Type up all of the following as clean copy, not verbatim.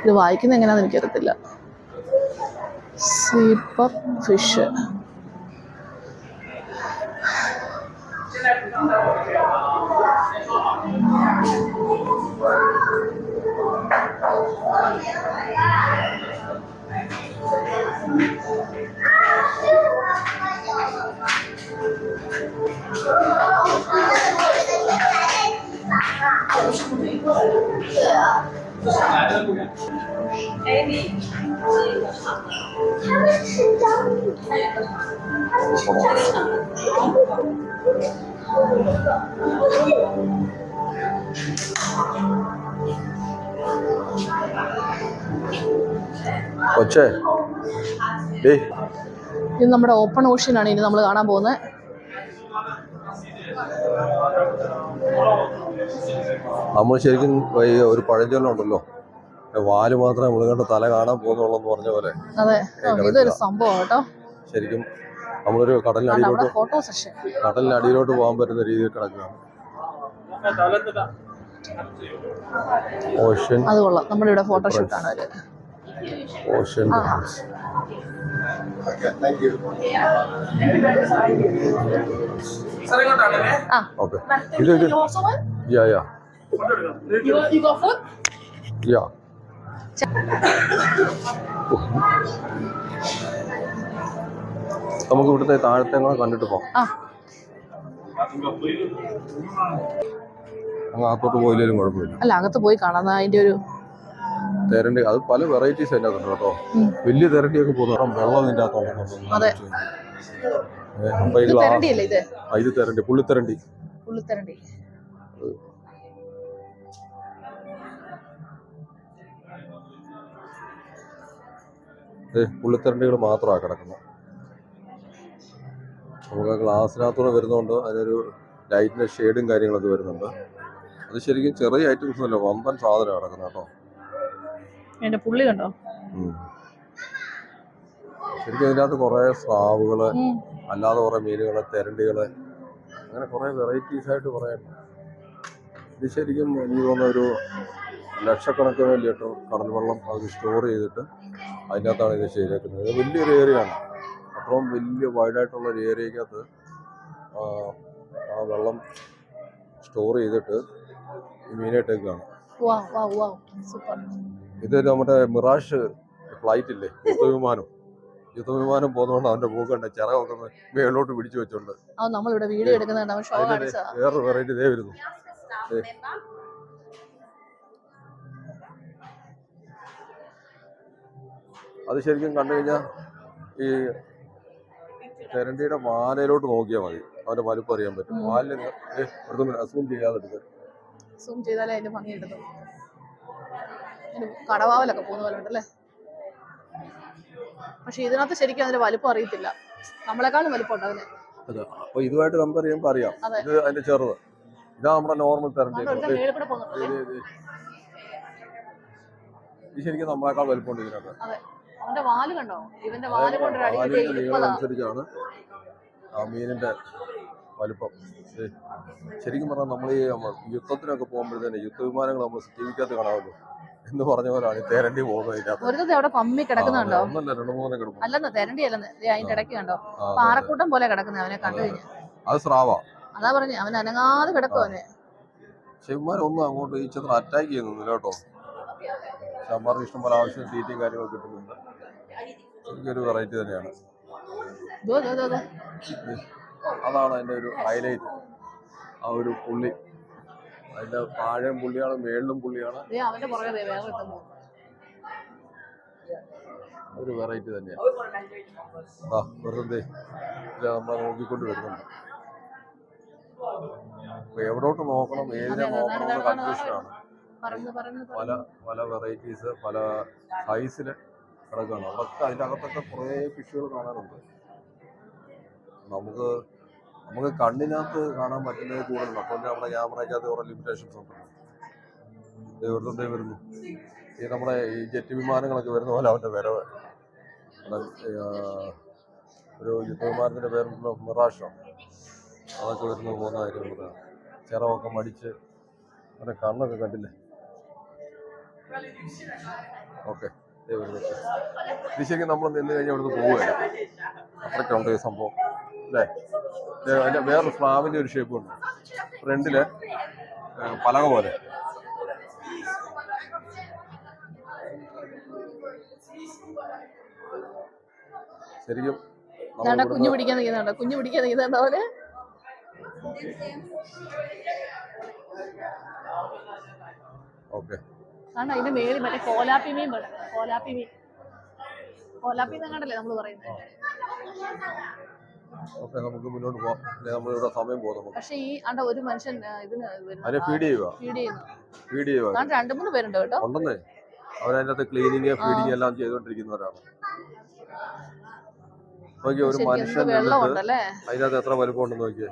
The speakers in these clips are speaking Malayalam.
ഇത് വായിക്കുന്നത് എങ്ങനെയാണെന്ന് എനിക്കറിയത്തില്ല. സീപ്പർ ഫിഷ്. ഇത് നമ്മുടെ ഓപ്പൺ ഓഷ്യനാണ് ഇനി നമ്മൾ കാണാൻ പോകുന്നത്. നമ്മൾ ശരിക്കും ഒരു പഴഞ്ചൊല്ലുണ്ടല്ലോ, വാല് മാത്രമേ മൃഗങ്ങളുടെ തല കാണാൻ പോകുന്നുള്ളൂ എന്ന് പറഞ്ഞ പോലെ. അതെ, ഇതൊരു സംഭവം കേട്ടോ. ശരിക്കും നമ്മളൊരു കടലിനടിയിലോട്ട് പോകാൻ പറ്റുന്ന രീതിയിൽ കിടക്കുകയാണ് ഓഷ്യൻ. അത് കൊള്ളാം, നമ്മുടെ ഇവിടെ ഫോട്ടോഷൂട്ടാണ് അവര്. Ocean okay. ഇത് നമുക്ക് ഇവിടുത്തെ താഴത്തെ കണ്ടിട്ട് പോകാം. അങ്ങ് അകത്തോട്ട് പോയില്ലേലും കുഴപ്പമില്ല. അല്ല, അകത്ത് പോയി കാണാം. അതിന്റെ ഒരു തെരണ്ടി, അത് പല വെറൈറ്റീസ് അതിൻ്റെ അകത്തുണ്ട് കേട്ടോ. വലിയ തെരണ്ടിയൊക്കെ പോകുന്നു, വെള്ളം ഇതിൻ്റെ അകത്തുണ്ട്. ഇത് തെരണ്ടി, പുള്ളിത്തെരണ്ടി. പുള്ളിത്തെരണ്ടികൾ മാത്രമാണ് കിടക്കുന്നത്. നമുക്ക് ഗ്ലാസ്സിനകത്തൂടെ വരുന്നതുകൊണ്ട് അതിനൊരു ലൈറ്റിൻ്റെ ഷെയ്ഡും കാര്യങ്ങളൊക്കെ വരുന്നുണ്ട്. അത് ശരിക്കും ചെറിയ ഐറ്റംസ് അല്ല, വമ്പൻ സാധനം കിടക്കുന്നത് കേട്ടോ. പുള്ളി കണ്ടോ? ശരിക്കും അതിനകത്ത് കുറേ സ്രാവുകള്, അല്ലാതെ കുറെ മീനുകള്, തെരണ്ടികള്, അങ്ങനെ കുറെ വെറൈറ്റീസ് ആയിട്ട് പറയാം. ഇത് ശരിക്കും എനിക്ക് തോന്നുന്ന ഒരു ലക്ഷക്കണക്കിന് ലിറ്റർ കടൽ വെള്ളം അത് സ്റ്റോർ ചെയ്തിട്ട് അതിനകത്താണ് ഇത് ചെയ്തേക്കുന്നത്. ഇത് വലിയൊരു ഏരിയ ആണ്. അത്രയും വലിയ വൈഡായിട്ടുള്ള ഒരു ഏരിയക്കകത്ത് ആ വെള്ളം സ്റ്റോർ ചെയ്തിട്ട് ഈ മീനായിട്ടേക്കാണ്. ഇത് നമ്മുടെ മിറാഷ് ഫ്ലൈറ്റ് ഇല്ലേ, യുദ്ധവിമാനം പോകുന്നതുകൊണ്ട് അവന്റെ മൂക്കണ്ട ചിറകൊക്കെ മേളോട്ട് പിടിച്ചു വെച്ചോണ്ട് വേറൊരു വെറൈറ്റി ഇതേ വരുന്നു. അത് ശരിക്കും കണ്ടു കഴിഞ്ഞാൽ ഈ തെരണ്ടിയുടെ വാലയിലോട്ട് നോക്കിയാൽ മതി, അവന്റെ വലുപ്പം അറിയാൻ പറ്റും. വാലിന് സൂം ചെയ്യാതെ എടുക്കുക, സൂം ചെയ്താലേ അതിന്റെ ഭംഗി എടുത്തു. കടവാവലൊക്കെ പോകുന്ന പോലെ ഉണ്ടല്ലേ. പക്ഷെ ഇതിനകത്ത് ശരിക്കും അതിന്റെ വലുപ്പം അറിയത്തില്ല, നമ്മളെക്കാളും വലുപ്പം ഉണ്ട് അതിന്. അപ്പൊ ഇതുമായിട്ട് കമ്പയർ ചെയ്യുമ്പോൾ അറിയാം, ഇത് അതിന്റെ ചെറുത്. ഇതാ നമ്മുടെ നോർമൽ തെരണ്ടി. ഇത് ശരിക്കും നമ്മളെക്കാൾ വലുപ്പമുണ്ട് ഇതിനൊക്കെ. നീളമനുസരിച്ചാണ് ആ മീനിന്റെ വലുപ്പം. ശരിക്കും പറഞ്ഞാൽ നമ്മൾ ഈ യുദ്ധത്തിനൊക്കെ പോകുമ്പോഴത്തേന് യുദ്ധവിമാനങ്ങൾ നമ്മൾ ജീവിക്കാത്ത കാണാമല്ലോ എന്ന് പറഞ്ഞ പോലാണ് തെരണ്ടി പോകുന്നത്. അവിടെ പമ്മി കിടക്കുന്നുണ്ടോ? ഒന്നല്ല, 2-3 കിടക്കും. അല്ലെന്ന് തെരണ്ടി അല്ലെന്ന്, അതിന്റെ ഇടയ്ക്ക് കണ്ടോ പാറക്കൂട്ടം പോലെ കിടക്കുന്നത്. അവനെ കണ്ടു കഴിഞ്ഞാൽ അത് സ്രാവാ. അതാ പറഞ്ഞു, അവൻ അനങ്ങാതെ കിടക്കും. അവനെ ശിവന്മാരൊന്നും അങ്ങോട്ട് ഈ ചിത്രം അറ്റാക്ക് ചെയ്യുന്നില്ല കേട്ടോ. ശിവന്മാർക്ക് ഇഷ്ടംപോലെ ആവശ്യം തീറ്റയും കാര്യങ്ങളൊക്കെ കിട്ടുന്നുണ്ട്. ഒരു വെറൈറ്റി തന്നെയാണ്. അതാണ് അതിന്റെ ഒരു ഹൈലൈറ്റ്. ആ ഒരു പുള്ളി, അതിന്റെ താഴെയും പുള്ളിയാണ്, മേളിലും പുള്ളിയാണ്. ഒരു വെറൈറ്റി തന്നെയാണ്. വെറുതെ നമ്മളെ നോക്കിക്കൊണ്ട് വരുന്നുണ്ട്. എവിടോട്ട് നോക്കണം, ഏതിനെ നോക്കണമെന്ന് കൺഫ്യൂഷനാണ്. പല പല വെറൈറ്റീസ്, പല സൈസില് കിടക്കുകയാണ്. അതൊക്കെ അതിൻ്റെ അകത്തൊക്കെ കുറേ ഫിഷുകൾ കാണാനുണ്ട്. നമുക്ക് കണ്ണിനകത്ത് കാണാൻ പറ്റുന്നത് കൂടുതലുണ്ട്. അപ്പോൾ നമ്മുടെ ക്യാമറയ്ക്കകത്ത് കുറേ ലിമിറ്റേഷൻസ് ഉണ്ട്. വെറുതെ വരുന്നു. ഈ നമ്മുടെ ഈ ജെറ്റ് വിമാനങ്ങളൊക്കെ വരുന്ന പോലെ അവൻ്റെ വരവ്. ഒരു യുദ്ധവിമാനത്തിൻ്റെ പേരുണ്ടല്ലോ, മിറാഷോ, അതൊക്കെ വരുന്ന പോകുന്ന കാര്യം പറയാം. ചിറകൊക്കെ മടിച്ച് അവൻ്റെ കണ്ണൊക്കെ കണ്ടില്ലേ. ഓക്കെ. ഇത് ശരിക്കും നമ്മൾ നിന്ന് കഴിഞ്ഞാൽ ഇവിടുന്ന് പോവുകയല്ല, അത്രയ്ക്കുണ്ട് ഈ സംഭവം അല്ലേ. അതിൻ്റെ വേറൊരു ഫ്ലാവിൻ്റെ ഒരു ഷേപ്പ് ഉണ്ട് ഫ്രണ്ടില്, പലക പോലെ. ശരിക്കും കുഞ്ഞു പിടിക്കാൻ നിൽക്കുന്നുണ്ടോ? കുഞ്ഞു പിടിക്കാൻ നിൽക്കുന്നുണ്ടോ അവര്? ഓക്കെ. ആണ് അതിന്റെ മേളിൽ മറ്റേ കോലാപ്പി മീൻ പോലെ. കോലാപ്പി കണ്ടല്ലേ നമ്മൾ പറയുന്നത്. ഓക്കെ, നമുക്ക് മുന്നോട്ട് പോവാം. നമ്മളിവിടെ സമയം പോകും. പക്ഷെ ഈ ഒരു മനുഷ്യൻ ഇതിന് ഫീഡ് ചെയ്യുക. 2-3 പേരുണ്ട് കേട്ടോ. ഉണ്ടെന്നേ, അവരതിൻ്റെ അകത്ത് ക്ലീനിങ് ഫീഡിങ് എല്ലാം ചെയ്തുകൊണ്ടിരിക്കുന്നവരാണ്. നോക്കിയ ഒരു മനുഷ്യൻ അതിനകത്ത് എത്ര വലുപ്പം ഉണ്ടെന്ന് നോക്കിയേ.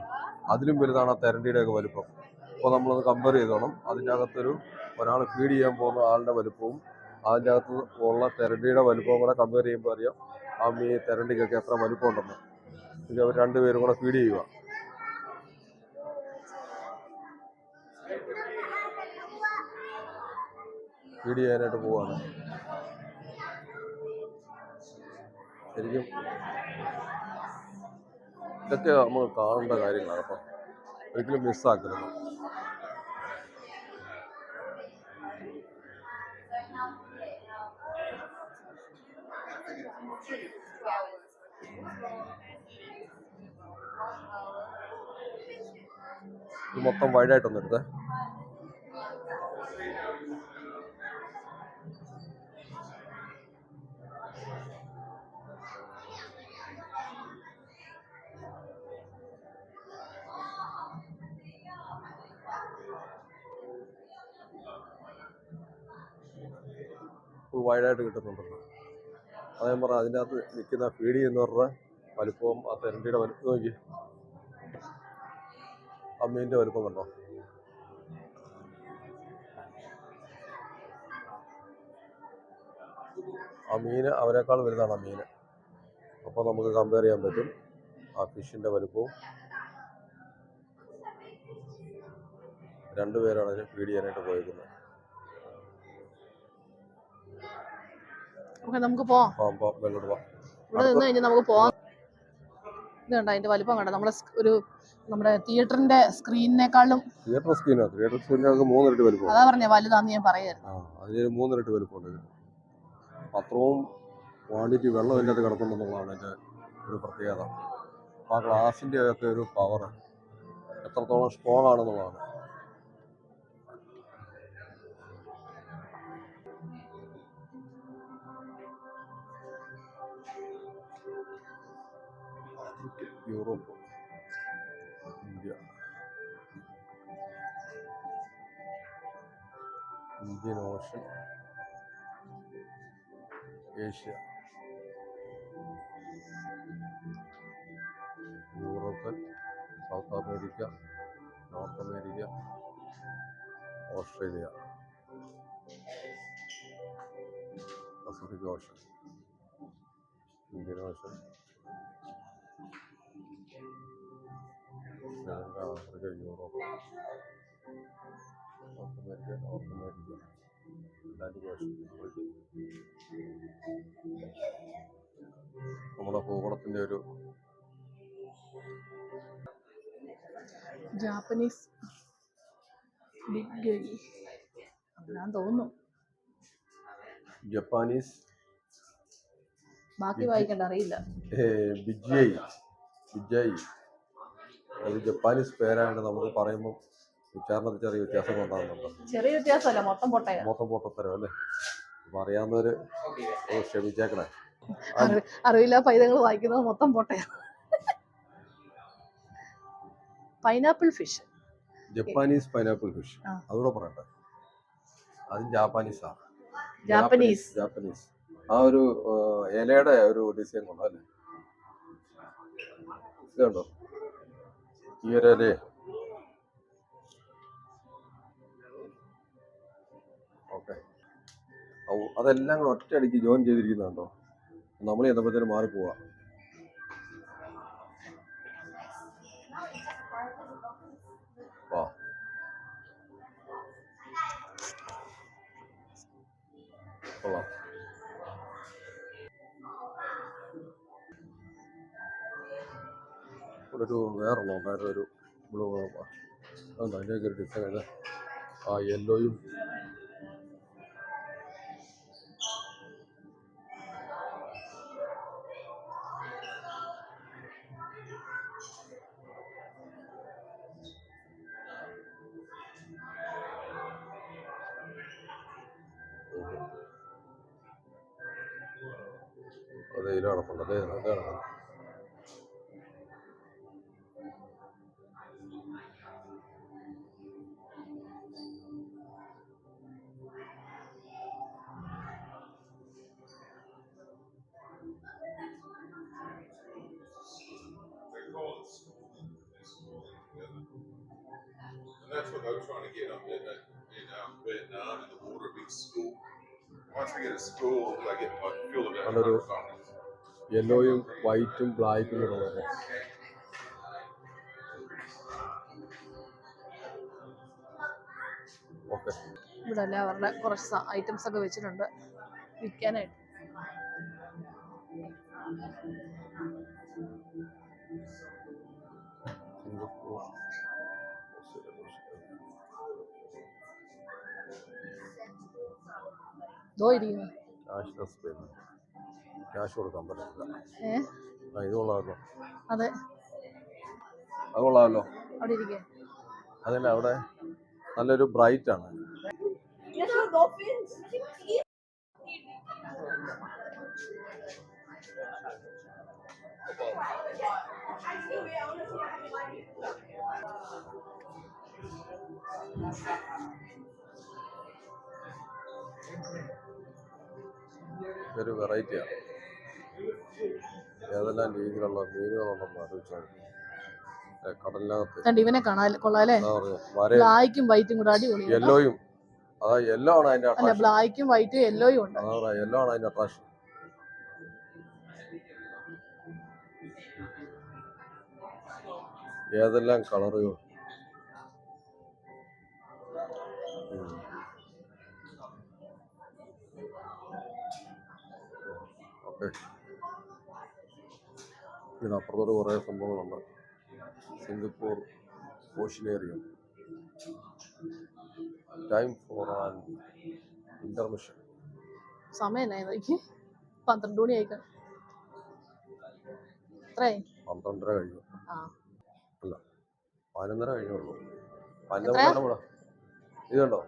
അതിലും വലുതാണ് ആ തെരണ്ടിയുടെ ഒക്കെ വലുപ്പം. അപ്പോൾ നമ്മളൊന്ന് കമ്പയർ ചെയ്തോണം. അതിൻ്റെ അകത്തൊരു ഒരാൾ ഫീഡ് ചെയ്യാൻ പോകുന്ന ആളുടെ വലുപ്പവും അതിൻ്റെ അകത്ത് ഉള്ള തെരണ്ടിയുടെ വലുപ്പവും കൂടെ കമ്പയർ ചെയ്യുമ്പോൾ അറിയാം ആ തെരണ്ടിക്കൊക്കെ എത്ര വലുപ്പം ഉണ്ടെന്ന്. ഇത് അവർ രണ്ടുപേരും കൂടെ ഫീഡ് ചെയ്യുക. ഫീഡ് ചെയ്യാനായിട്ട് പോവാണ്. ശരിക്കും ഇതൊക്കെ നമ്മൾ കാണേണ്ട കാര്യങ്ങളാണ്. അപ്പം ഒരിക്കലും മിസ്സാക്കരുത്. ഇത് മൊത്തം വൈഡായിട്ടൊന്നും എടുത്തേ. ഫുൾ വൈഡായിട്ട് കിട്ടുന്നുണ്ടല്ലോ. അത് ഞാൻ പറഞ്ഞ അതിൻ്റെ അകത്ത് നിൽക്കുന്ന ഫീഡ് ചെയ്യുന്നവരുടെ വലുപ്പവും ആ തെരണ്ടിയുടെ വലുപ്പം നോക്കി. ആ മീനിൻ്റെ വലുപ്പം കണ്ടോ? ആ മീന് അവരെക്കാൾ വലുതാണ് ആ മീന്. അപ്പോൾ നമുക്ക് കമ്പയർ ചെയ്യാൻ പറ്റും ആ ഫിഷിൻ്റെ വലുപ്പവും. രണ്ടുപേരാണ് അതിന് ഫീഡ് ചെയ്യാനായിട്ട് പോയിരിക്കുന്നത്. നമുക്ക് പോവാം. ഇവിടെ നിന്ന് കഴിഞ്ഞാൽ നമുക്ക് പോവാം. ഇത് കണ്ടോ അതിന്റെ വലിപ്പം കണ്ടോ? നമ്മുടെ തിയേറ്ററിന്റെ സ്ക്രീനിനേക്കാളും തിയേറ്റർ സ്ക്രീനൊക്കെ 3 ഇരട്ടി വലുപ്പം. അതാ പറഞ്ഞ വലുതാന്ന് ഞാൻ പറയായിരുന്നു. അതിന് 3 ഇരട്ടി വലുപ്പമുണ്ട്. അത്രയും ക്വാണ്ടിറ്റി വെള്ളം ഇതിൻ്റെ അകത്ത് കിടക്കുന്നുള്ളതാണ് എൻ്റെ ഒരു പ്രത്യേകത. ആ ഗ്ലാസിൻ്റെ ഒക്കെ ഒരു പവർ എത്രത്തോളം സ്ട്രോങ് ആണെന്നുള്ളതാണ്. Europe, India, Indian Ocean, Asia, Europe, South America, North America, Australia, Pacific Ocean, Indian Ocean, Sri Lanka, Africa, Europe, South America, North America, Atlantic Ocean. നമ്മുടെ ഭൂപടത്തിൻ്റെ ഒരു ജാപ്പനീസ് ബിഗ് ഗൈ ഞാൻ തോന്നുന്നു. ജപ്പാനീസ് ബാക്കി വായിക്കണ്ട, അറിയില്ല. ബിജയ്. അത് ജപ്പാനീസ് പേരാണ്. നമുക്ക് പറയുമ്പോൾ ഉച്ചാരണത്തിൽ ചെറിയ വ്യത്യാസം ഉണ്ടാകുന്നുണ്ട്. ചെറിയ വ്യത്യാസമല്ല, മൊത്തം പൊട്ടത്തരം അല്ലേ. അപ്പം അറിയാവുന്നവര് ക്ഷമിച്ചേക്കണേ. അറിയില്ല പൈതങ്ങൾ വായിക്കുന്നത് മൊത്തം പൊട്ടയാണ്. Pineapple fish, Japanese pineapple fish. അതുകൂടെ പറയട്ടെ, അതും ജാപ്പാനീസാണ്. ജാപ്പനീസ് ആ ഒരു ഇലയുടെ ഒരു ഡിസൈൻ കൊണ്ടോ അല്ലേ. ഇതുണ്ടോ ഈ ഒരു ഇലയെ? ഓക്കെ, അതെല്ലാം കൂടെ ഒറ്റയടിക്ക് ജോയിൻ ചെയ്തിരിക്കുന്നുണ്ടോ? നമ്മൾ ചെന്നപ്പോഴത്തേനും മാറിപ്പോവാ. കൊള്ളാം. ഇവിടെ ഒരു വേറൊന്നും ഉണ്ടായിരുന്നു, ഒരു ബ്ലൂ അതുകൊണ്ട് അതിൻ്റെയൊക്കെ ഒരു ഡിസൈൻ. ആ യെല്ലോയും അത് ഇതിൽ കിടപ്പുണ്ട്. അതേ കിടപ്പുണ്ട്. And that's what they were trying to get up in Vietnam in the water, a big school. Once they get a school, they get like fill about അതൊരു 100 families. യെല്ലോയും വൈറ്റും ബ്ലാക്കും കൂടെ ഉള്ളത്. ഓക്കെ, ഇവിടെ അല്ലേ അവരുടെ കുറച്ച് ഐറ്റംസ് ഒക്കെ വെച്ചിട്ടുണ്ട് വിൽക്കാനായിട്ട്. ദോ ഇരിക്കുന്നു. ക്യാഷ്ലെസ് പേയ്മെന്റ്, ക്യാഷ് കൊടുക്കാൻ പറ്റില്ല. ഇത് കൊള്ളാമല്ലോ. അതെ, അത് കൊള്ളാമല്ലോ. അവിടെ ഇരിക്കേ. അതല്ല, അവിടെ നല്ലൊരു ബ്രൈറ്റ് ആണ്. ഇതൊരു വെറൈറ്റിയാണ്. ഏതെല്ലാം രീതിയിലുള്ള മീനുകളുണ്ടെന്ന് ആലോചിച്ചാൽ കടലിനകത്ത് ഇവനെ കാണാൻ കൊള്ളാല്ലേ. ബ്ലാക്കും വൈറ്റും കൂടെ അടിപൊളി. യെല്ലോയും, അതാ യെല്ലോ ആണ് അതിന്റെ അല്ല, ബ്ലാക്കും വൈറ്റും യെല്ലോയും ഉണ്ട്. അതാ യെല്ലോ ആണ് അതിന്റെ അട്രാക്ഷൻ. ഏതെല്ലാം കളറുകൾ. ഓക്കെ, ഇതിനപ്പുറത്തോട് കുറേ സംഭവങ്ങളുണ്ട്. Singapore oceanarium, time for an intermission. സമയം 12 മണി ആയിക്കാം. എത്രയായി? 12:30 കഴിഞ്ഞു. അല്ല, 11:30 കഴിഞ്ഞുള്ളൂ. 11:30 ഇതുണ്ടോ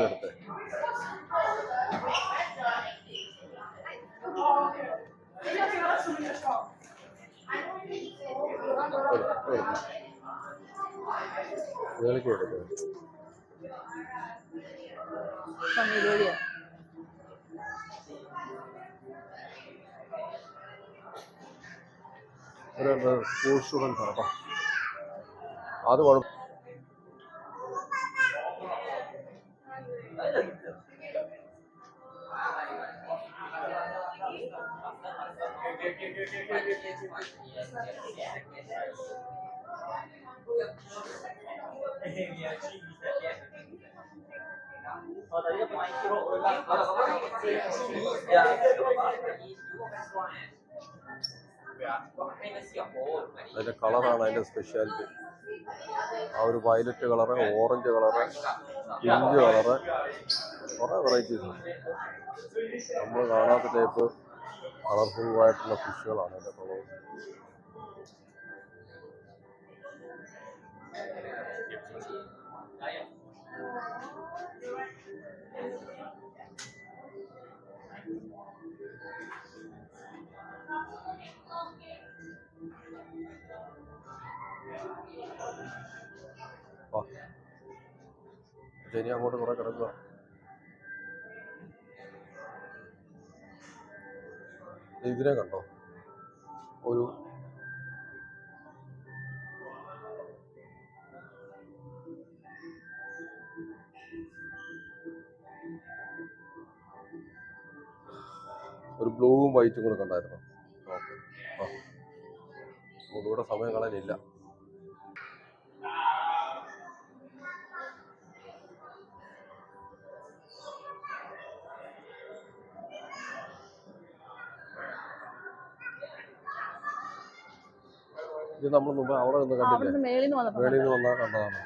എടുത്തേ. ഇതിലേക്ക് എടുത്തേ. ഒരു സ്കൂൾ സ്റ്റുഡൻസ് ആണ്. അപ്പം അത് കുഴപ്പം. അതിന്റെ കളറാണ് അതിന്റെ സ്പെഷ്യാലിറ്റി. ആ ഒരു violet colour, orange colour, pink colour, കുറേ വെറൈറ്റീസ് ഉണ്ട്. നമ്മൾ കാണാത്ത ടൈപ്പ് കളർഫുള്ളായിട്ടുള്ള ഫിഷുകളാണ് അതിൻ്റെ കളർ. ഇനി അങ്ങോട്ട് കുറെ കിടക്കുക. ഇതിനെ കണ്ടോ, ഒരു ബ്ലൂവും വൈറ്റും കൂടെ കണ്ടായിരുന്നു. ഓക്കെ, നമുക്കിവിടെ സമയം കളയാനില്ല. ഇത് നമ്മൾ മുമ്പ് അവിടെ നിന്ന് കണ്ടില്ലേ? അവിടുന്ന് മേളിൽ നിന്ന് വന്നപ്പോ മേളിൽ നിന്ന് വന്നാൽ കണ്ടതാണ്.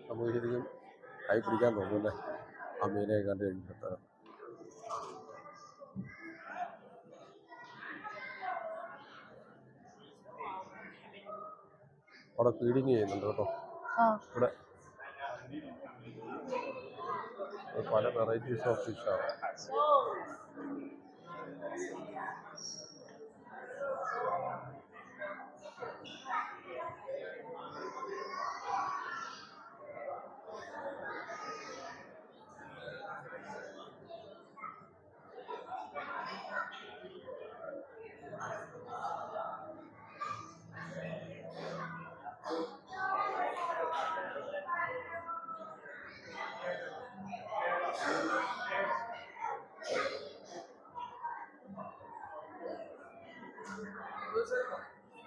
നമുക്ക് ശരിക്കും കൈ പിടിക്കാൻ തോന്നുന്നല്ലേ ആ മീനെ കണ്ടു കഴിഞ്ഞിട്ട്. അവിടെ ഫീഡിങ് ചെയ്യുന്നുണ്ട് കേട്ടോ. ഇവിടെ പല വെറൈറ്റീസ് ഓഫ് ഫിഷാണ്.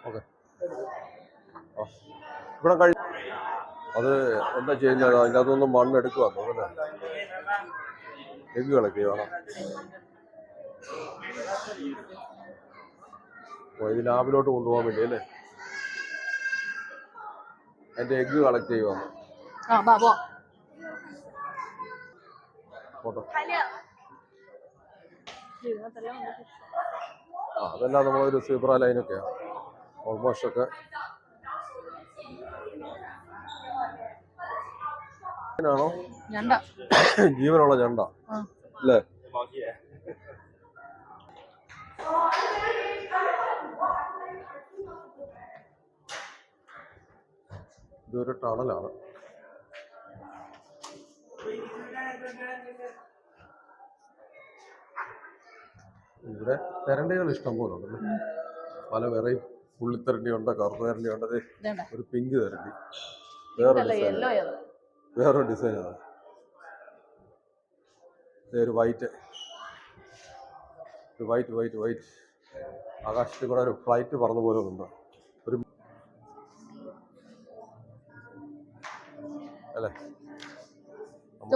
ഓക്കെ, ഇവിടെ അത് എന്താ ചെയ്യുന്നത്? അതിൻ്റെ അതൊന്നും മണ്ണെടുക്കുക തോന്നല്ലേ? എഗ്ഗ് കളക്ട് ചെയ്യണം. ഇത് ലാബിലോട്ട് കൊണ്ടുപോകാൻ വേണ്ടി അല്ലേ? അതിൻ്റെ എഗ്ഗ് കളക്ട് ചെയ്യുവാണ്. ഫോട്ടോ അതെല്ലാം നമ്മളൊരു സീബ്ര ലൈനൊക്കെയാണ് ഓൾമോസ്റ്റ് ഒക്കെ. ആണോ ജീവനുള്ള ഞണ്ട അല്ലേ? ഇതൊരു ടണലാണ്. ഇവിടെ തെരണ്ടികൾ ഇഷ്ടം പോലെ ഉണ്ടല്ലേ? പല വെറൈറ്റി പുള്ളിത്തെരണ്ടിയുണ്ട്, കറുത്ത തെരണ്ടിയുണ്ട്, ഒരു പിങ്ക് തെരണ്ടി, വേറൊരു ഡിസൈനാണ്. ഒരു വൈറ്റ് വൈറ്റ് വൈറ്റ് വൈറ്റ് ആകാശത്തിൽ കൂടെ ഒരു ഫ്ലൈറ്റ് പറന്നു പോലെ ഉണ്ട്. ഒരു അല്ലേ?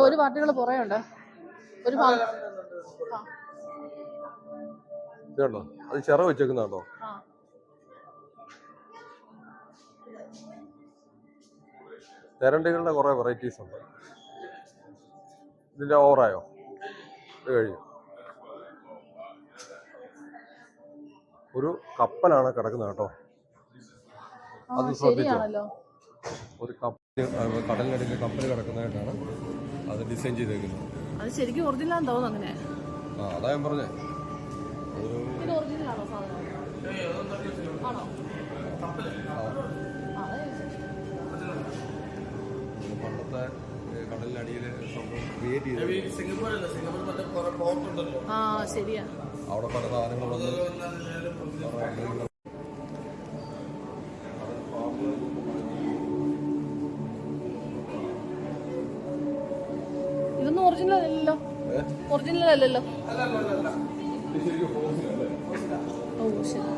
ഒരു പാർട്ടികൾ പുറകെ ഉണ്ട്. ഒരു ഇതുണ്ടോ? അത് ചിറ വെച്ചേക്കുന്നുണ്ടോ? തെരണ്ടികളുടെ കുറെ വെറൈറ്റീസ് ഉണ്ട്. ഇതിന്റെ ഓവറായോ? ഇത് കഴിഞ്ഞു. ഒരു കപ്പലാണ് കിടക്കുന്നത് കേട്ടോ. അത് ശ്രദ്ധിച്ചോ? ഒരു കപ്പൽ, കടലിനടിയിൽ കപ്പൽ കിടക്കുന്നതായിട്ടാണ് അത് ഡിസൈൻ ചെയ്തേക്കുന്നത്. അത് ശരിക്കും ഒറിജിനലാന്ന് തോന്നുന്നു. അങ്ങനെ അതാ ഞാൻ പറഞ്ഞേ. പണ്ടത്തെ കടലിനടിയിൽ സംഭവം ക്രിയേറ്റ് ചെയ്ത് അവിടെ പല സാധനങ്ങൾ വന്ന് ഇതൊന്നും ഒറിജിനൽ അല്ലല്ലോ. ഒറിജിനൽ അല്ലല്ലോ. ഓ ശരി.